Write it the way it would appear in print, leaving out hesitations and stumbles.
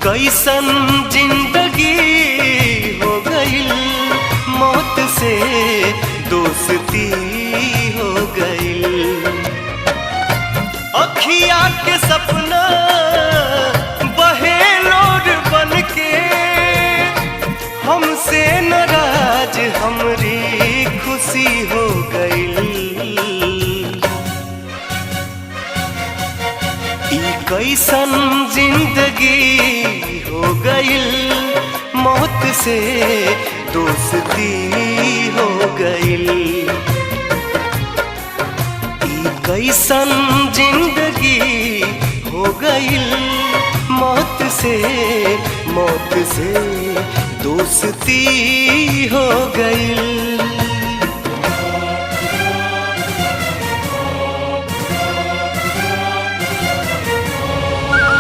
कैसन जिंदगी हो गई, मौत से दोस्ती हो गई। अखिया के सपना बहे लोर बन के, हमसे नाराज हमरी खुशी हो गई। कैसन जिंदगी हो गई, मौत से दोस्ती हो गई। कैसन जिंदगी हो गई, मौत से दोस्ती हो गई।